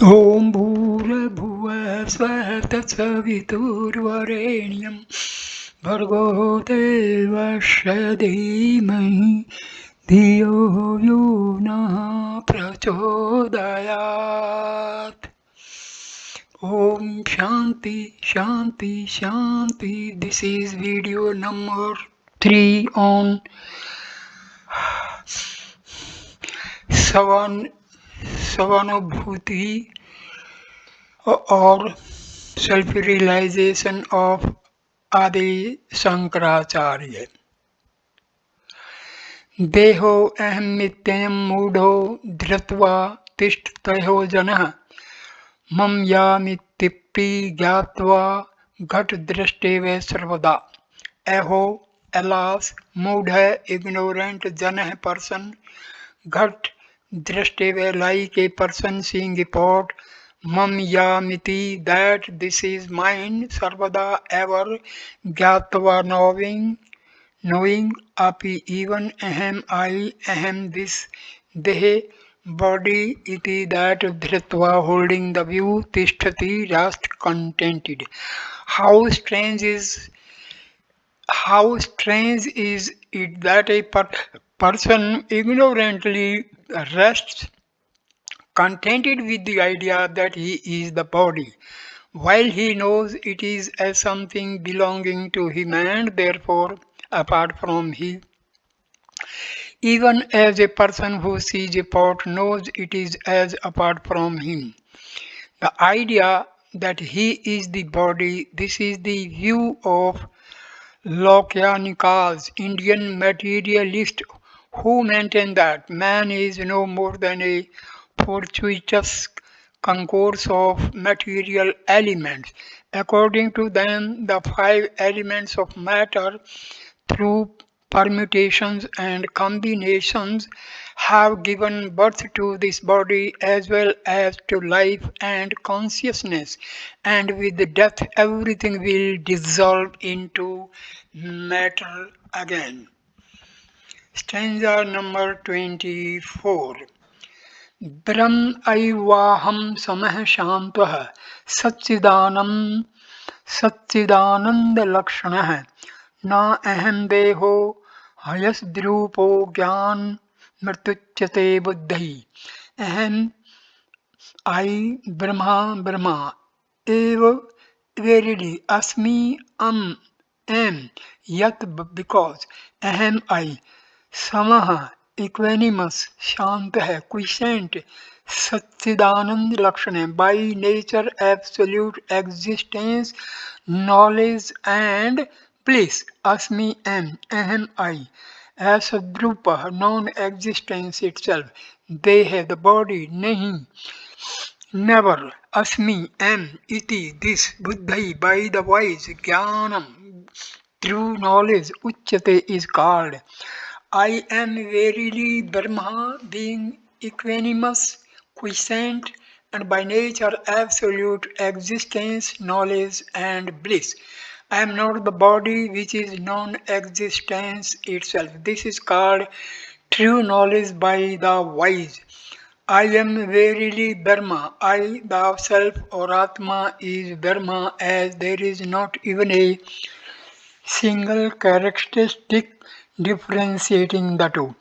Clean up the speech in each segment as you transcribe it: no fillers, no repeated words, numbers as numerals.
ॐ भूर्भुवः स्वः तत्सवितुर्वरेण्यं भर्गो देवस्य धीमहि धियो यो नः प्रचोदयात्। Om Shanti Shanti Shanti. This is video number 3 on Savan Savanubhuti or self-realization of Adi Shankaracharya. देहो अहमित्ययं मूढ़ो धृत्वा तिष्ठतो जनः मम यामित्यपि ज्ञात्वा घटदृष्टेव सर्वदा. Aho, alas, moodha, ignorant, janah, person, ghat, drashteva, like a person seeing a pot, mam yamiti, that this is mine, sarvada, ever, gyatva, knowing, api, even, ahem, this, dehe, body, iti, that, dhritva, holding the view, tishtati, rest, contented. How strange is how strange is it that a person ignorantly rests contented with the idea that he is the body, while he knows it is as something belonging to him and therefore apart from him. Even as a person who sees a pot knows it is as apart from him. The idea that he is the body, this is the view of Lokyanikas, Indian materialist, who maintain that man is no more than a fortuitous concourse of material elements. According to them, the five elements of matter, through permutations and combinations, have given birth to this body as well as to life and consciousness, and with death everything will dissolve into matter again. Stanza number 24. ब्रह्मैवाहं समः शान्तः सच्चिदानन्दलक्षणः न अहं देहो हयसद्रूपो ज्ञानमृत्युच्यते बुद्धिः अहम् I Brahma eva verily asmi am yat because aham I samaha equanimous shantah quiescent Satchidanand Lakshana by nature absolute existence knowledge and bliss asmi am aham I as Sadrupa non-existence itself they have the body nahi never, asmi, am, iti, this, buddhi, by the wise, jnanam, through knowledge, uchyate is called. I am verily Brahma, being equanimous, quiescent, and by nature absolute existence, knowledge, and bliss. I am not the body which is non-existence itself. This is called true knowledge by the wise. I am verily Brahma. I, the self or Atma, is Brahma, as there is not even a single characteristic differentiating the two.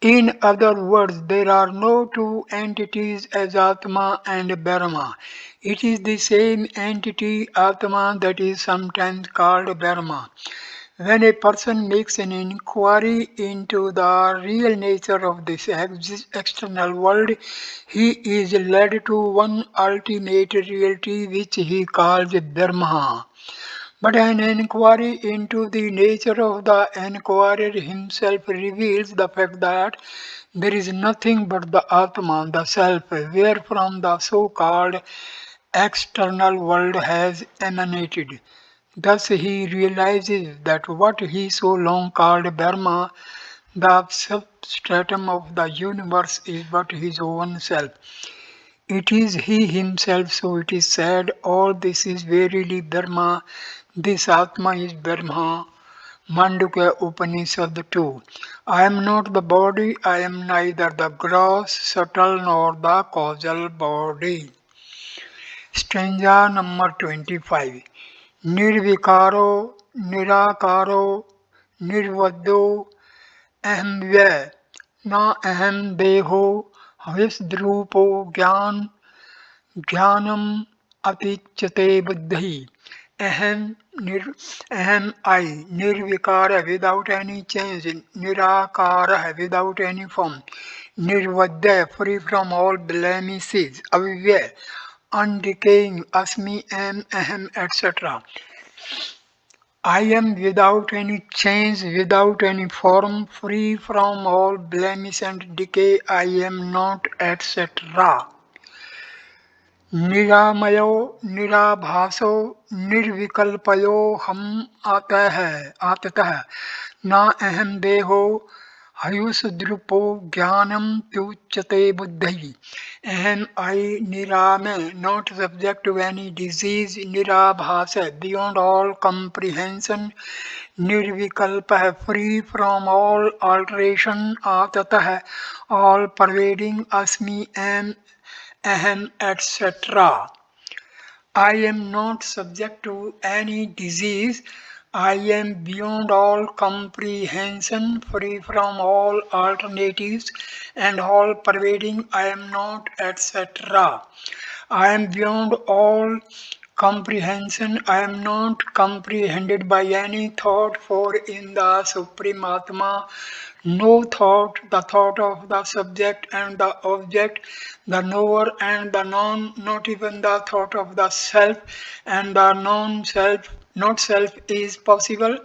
In other words, there are no two entities as Atma and Brahma. It is the same entity, Atma, that is sometimes called Brahma. When a person makes an inquiry into the real nature of this external world, he is led to one ultimate reality which he calls Brahma. But an inquiry into the nature of the inquirer himself reveals the fact that there is nothing but the Atma, the self, wherefrom the so-called external world has emanated. Thus he realizes that what he so long called Brahma, the substratum of the universe, is but his own self. It is he himself, so it is said, all this is verily Brahma, this Atma is Brahma. Mandukya Upanishad 2. I am not the body, I am neither the gross, subtle, nor the causal body. Stanza number 25. Nirvikaro, Nirakaro, Nirvado, Aham Vyay, Na Aham Deho, Visdrupo Gyan, Jnanam atichyate buddhi. Ahem, ahem I, nirvikara without any change, nirakara without any form, nirvadya free from all blemishes, avyaya undecaying, asmi am, ahem, etc. I am without any change, without any form, free from all blemish and decay, I am not, etc. निरामयो निराभासो निर्विकल्पयो हम आततः न अहम देहो हयुषद्रुपो ज्ञानम त्युच्यते बुद्धि अहम आई निरामय not subject to any disease निराभास beyond all comprehension निर्विकल्प free from all alteration आततः all pervading अस्मि am ahem, etc. I am not subject to any disease. I am beyond all comprehension, free from all alternatives and all pervading. I am not, etc. I am beyond all comprehension. I am not comprehended by any thought, for in the Supreme Atma no thought, the thought of the subject and the object, the knower and the known, not even the thought of the self and the non-self, not self is possible,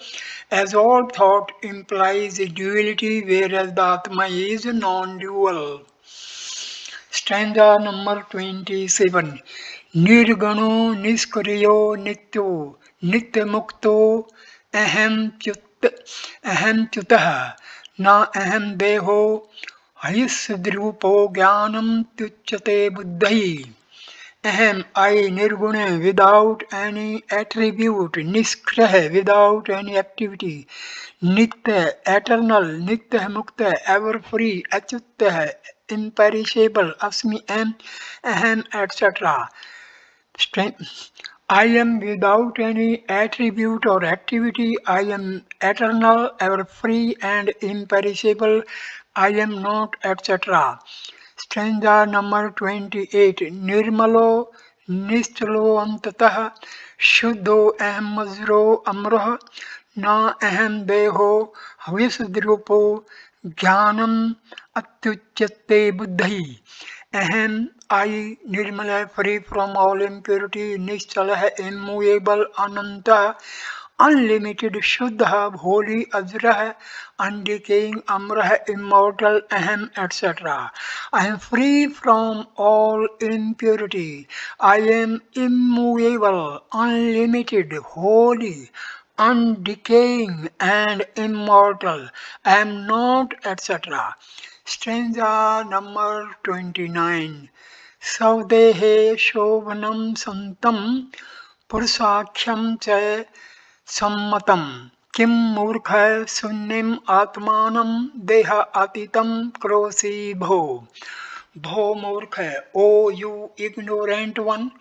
as all thought implies a duality, whereas the Atma is non-dual. Stanza number 27. Nirgano niskriyo nityo nityamukto aham tyutah na aham deho hayisdrupo jnanam tyuchyate buddhi. Ahem, I nirguna without any attribute, niskrah without any activity, nitya eternal, nitya mukta ever free, achyuta imperishable, asmi am, ahem, etc. I am without any attribute or activity. I am eternal, ever free and imperishable. I am not, etc. Stanza number 28. Nirmalo nischalo antatah shuddho aham mazro amrah na aham deho visdrupo jnanam atyuchyate buddhi. Ahem, I, Nirmala, free from all impurity, Nischala, immovable, Ananta, unlimited, Shuddha, holy, Ajrah, undecaying, Amrah, immortal, Ahem, etc. I am free from all impurity. I am immovable, unlimited, holy, undecaying, and immortal. I am not, etc. Stanza number 29. Savdehe shobhanam santam purusakhyam cha sammatam kim murkha sunnim atmanam deha atitam krosi bho. Bho murkha, O you ignorant one,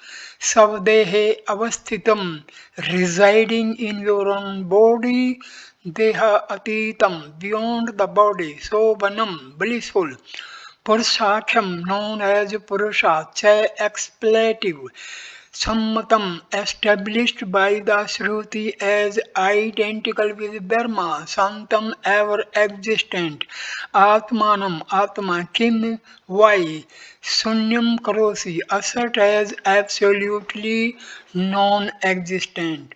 savdehe avasthitam, residing in your own body, deha atitam, beyond the body, sobanam, blissful, Purushakham, known as Purusha, cha expletive, Sammatam, established by the Shruti as identical with Brahma, Santam, ever existent, Atmanam, Atma, Kim, why, Sunyam Karosi, assert as absolutely non-existent.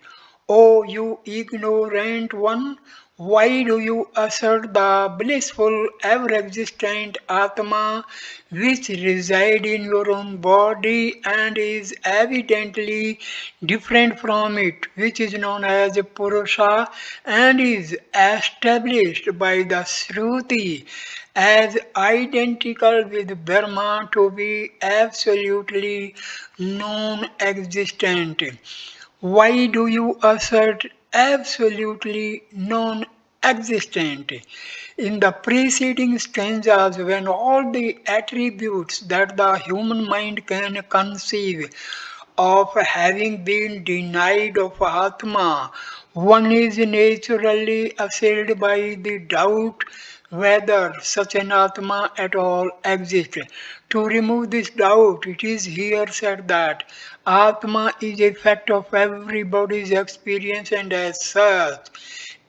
O you ignorant one, why do you assert the blissful, ever-existent Atma which resides in your own body and is evidently different from it, which is known as Purusha and is established by the Shruti as identical with Brahma to be absolutely non-existent? Why do you assert absolutely non-existent? In the preceding stanzas, when all the attributes that the human mind can conceive of having been denied of Atma. One is naturally assailed by the doubt whether such an Atma at all exists. To remove this doubt, it is here said that Atma is a fact of everybody's experience, and as such,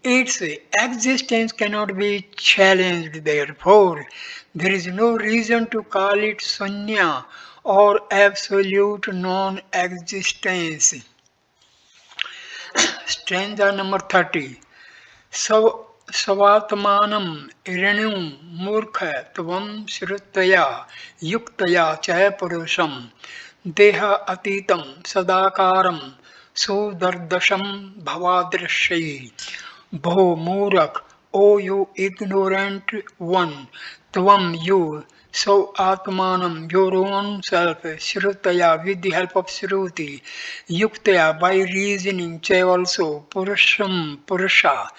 its existence cannot be challenged. Therefore, there is no reason to call it Sunya or absolute non existence. Stanza number 30. Sav Svatmanam Irenum Murkha Tvam Shrutaya Yuktaya Cha Purusham Deha Atitam Sadakaram Sudardasham Bhavadrishai. Bho Murak, O you ignorant one, Tvam you, so Atmanam, your own self, Shrutaya, with the help of Shruti, Yuktaya, by reasoning, Cha also, Purusham, Purusha,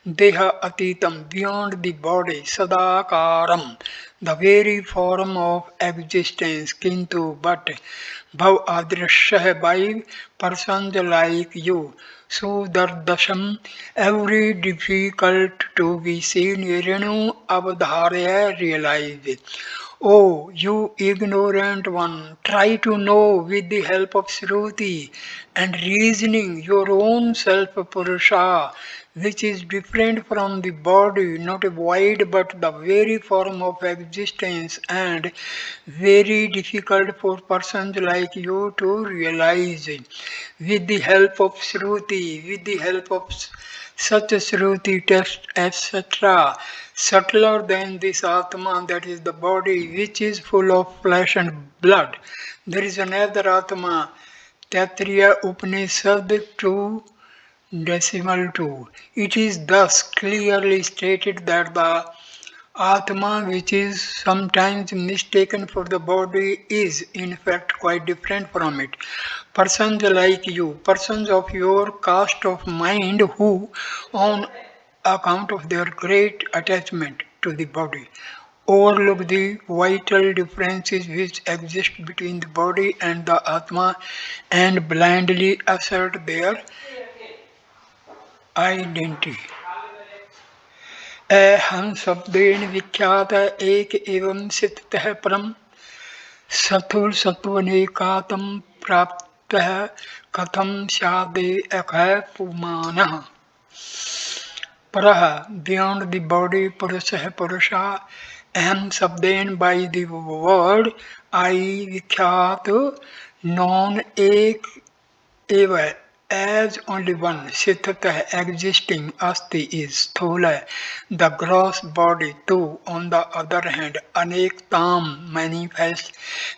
Deha Atitam, beyond the body, Sadakaram, the very form of existence, Kintu, but Bhav Adrisha, by persons like you, Sudardasham, every difficult to be seen, Irenu Avadharya, realize. Oh, you ignorant one, try to know with the help of Shruti and reasoning your own self Purusha, which is different from the body, not a void but the very form of existence, and very difficult for persons like you to realize. With the help of Shruti, with the help of such Shruti text, etc., subtler than this Atma, that is the body, which is full of flesh and blood. There is another Atma, Taittiriya Upanishad 2.2. It is thus clearly stated that the Atma, which is sometimes mistaken for the body, is in fact quite different from it. Persons like you, persons of your caste of mind, who, on account of their great attachment to the body, overlook the vital differences which exist between the body and the Atma and blindly assert their identity. हम शब्देन विख्यात एक एवं स्थितः परम सथुर सत्वनेकातम प्राप्त कथम स्यादेक पुमानः परः beyond the body पुरुषः पुरुषा अहम शब्देन by the word I विख्यात known एक एव as only one sthitah existing asti is sthula, the gross body too on the other hand anektam manifest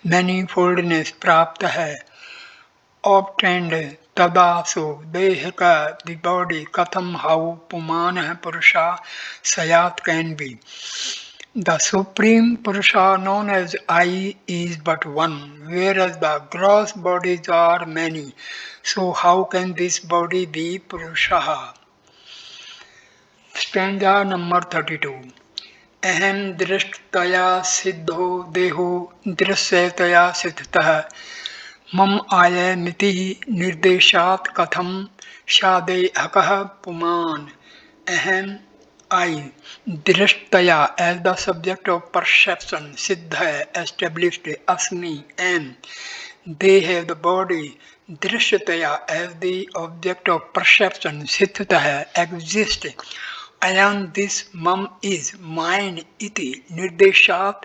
manifoldness प्राप्त है obtained तदासु देह का the body katham how pumanah purusha sayat can be. The Supreme Purusha known as I is but one, whereas the gross bodies are many. So how can this body be Purusha? Stanza number 32. अहम दृष्टतया सिद्धो देहो दृश्यतया सिद्धतः मम आयमिति निर्देशात् कथम शादेहकः पुमान. अहम I, Drishtaya, as the subject of perception, Siddha, established, Asmi, am. They have the body, Drishtaya, as the object of perception, Siddha, exist. I am this, Mam is, mine, iti, Nirdeshat,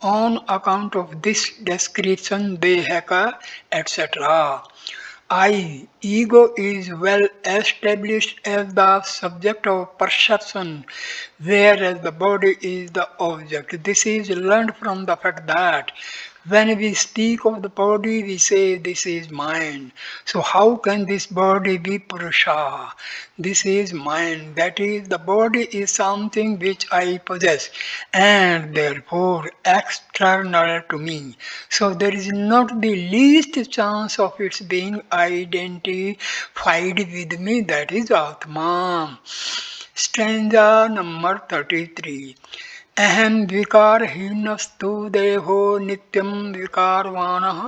on account of this description, Dehaka, etc. I, ego, is well established as the subject of perception, whereas the body is the object. This is learned from the fact that when we speak of the body, we say this is mine. So how can this body be Purusha? This is mine. That is, the body is something which I possess and therefore external to me. So there is not the least chance of its being identified with me. That is Atma. Stanza number 33. अहम विकारहीनस्तु देहो नित्यं विकारवानः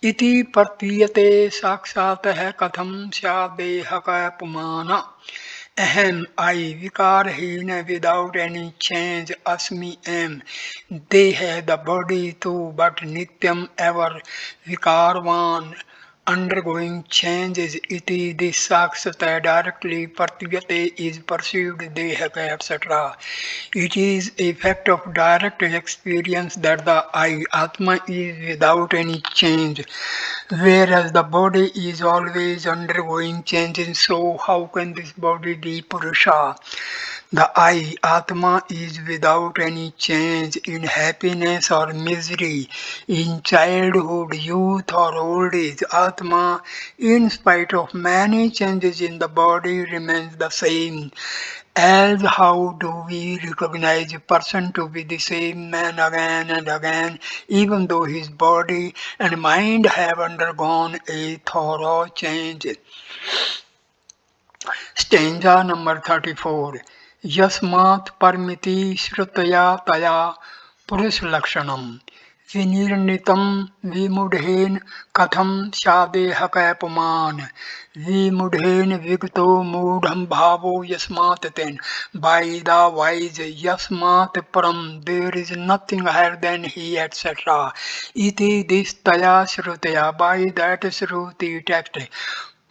इति प्रतीयते साक्षातः कथं स्यादेहकः पुमान् अहम I vikarहीन without any change asmi am देह the body too but nityam ever vikarvan undergoing changes iti this sakshata directly pratyate is perceived dehaka etc. It is a fact of direct experience that the I Atma is without any change, whereas the body is always undergoing changes. So how can this body be Purusha? The I, Atma, is without any change in happiness or misery, in childhood, youth, or old age. Atma, in spite of many changes in the body, remains the same. As how do we recognize a person to be the same man again and again, even though his body and mind have undergone a thorough change? Stanza number 34. Yasmat parmiti shrutaya taya purushalakshanam विनिर्णितं विमूढेन कथं स्यादेहकैपुमान् विमूढेन विगतो मूढ़ं भावो यस्मात् then by the wise yasmat param there is nothing higher than he etc. Iti this taya shrutaya by that shruti text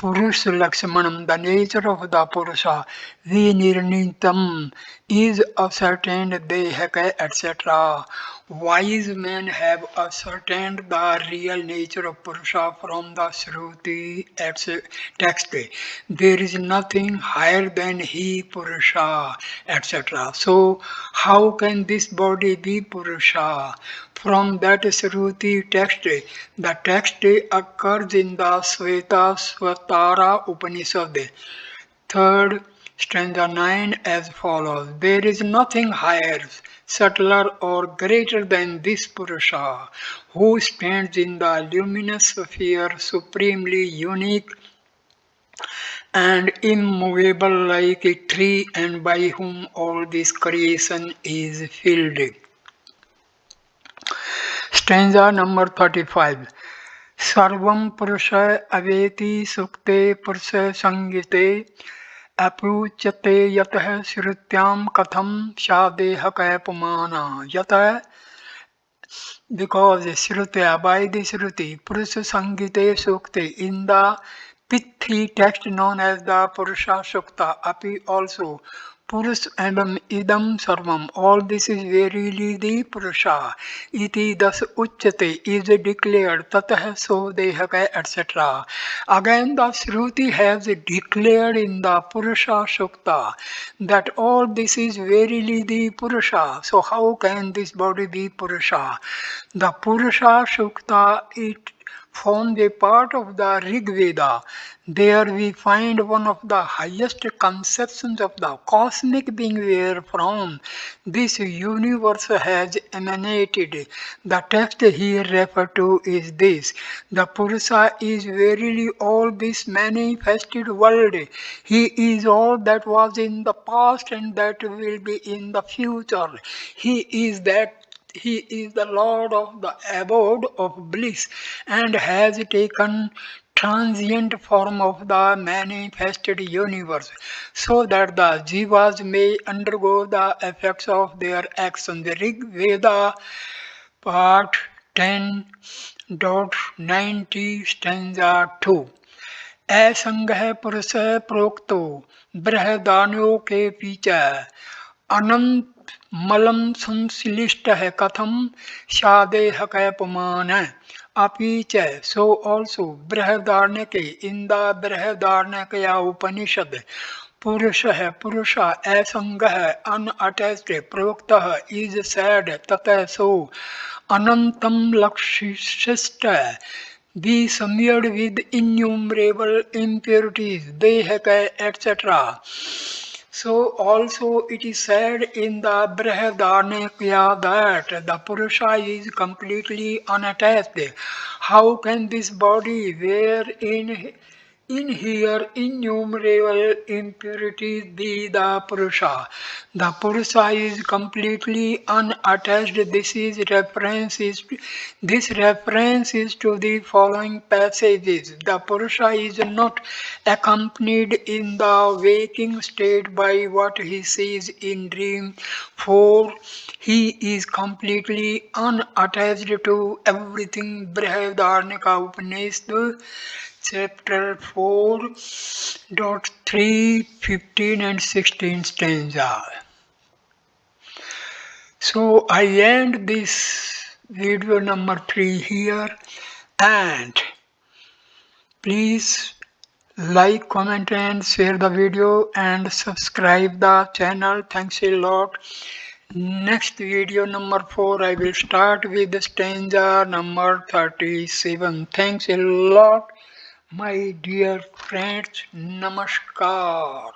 Purusha Laksmanam, the nature of the Purusha, Vinirnitam is ascertained, Dehaka, etc. Wise men have ascertained the real nature of Purusha from the Shruti text. There is nothing higher than he Purusha, etc. So, how can this body be Purusha? From that Shruti text, the text occurs in the Sveta Svatara Upanishad, third stanza 9 as follows. There is nothing higher, subtler or greater than this Purusha, who stands in the luminous sphere supremely unique and immovable like a tree and by whom all this creation is filled. Stanza number 35. सर्वं पुरुष अवेति सुक्ते पुरुष संगीते अपूच्यते यतः श्रुत्यां कथं स्यादेहकैपुमाना यतः because Shrutya by the Shruti Purusha Sangite Sukte in the Pithi text known as the Purusha Sukta Api also Purus Abam Idam Sarvam all this is verily the Purusha Iti thus Uchate is declared Tatah so Dehaka etc. Again the Shruti has declared in the Purusha Sukta that all this is verily the Purusha. So how can this body be Purusha? The Purusha Sukta it forms a part of the Rig Veda. There we find one of the highest conceptions of the cosmic being wherefrom this universe has emanated. The text here referred to is this. The Purusha is verily all this manifested world. He is all that was in the past and that will be in the future. He is the Lord of the abode of bliss and has taken transient form of the manifested universe so that the jivas may undergo the effects of their actions. The Rig Veda part 10.90 stanza 2. असंग पुरुष प्रोक्तो बृहदान्यों के पीछे अनंत मलम संश्लिष्ट है कथम स्यादेह कैपमान अपीच so also बृहदारण्यके in the बृहदारण्यकया उपनिषद पुरुष है पुरुष असंग unattached प्रोक्त is said ततः so अनंतम लक्षिष्ट be smeared with innumerable impurities, dehaka, etc. So also it is said in the Brihadaranyaka that the Purusha is completely unattached. How can this body wherein in here innumerable impurities be the Purusha. The Purusha is completely unattached. This reference is to the following passages. The Purusha is not accompanied in the waking state by what he sees in dream, for he is completely unattached to everything. Brihadaranyaka Upanishad chapter 4.3, 15 and 16 stanza. So I end this video number 3 here, and please like, comment and share the video and subscribe the channel. Thanks a lot. Next video number 4 I will start with the stanza number 37. Thanks a lot my dear friends. Namaskar.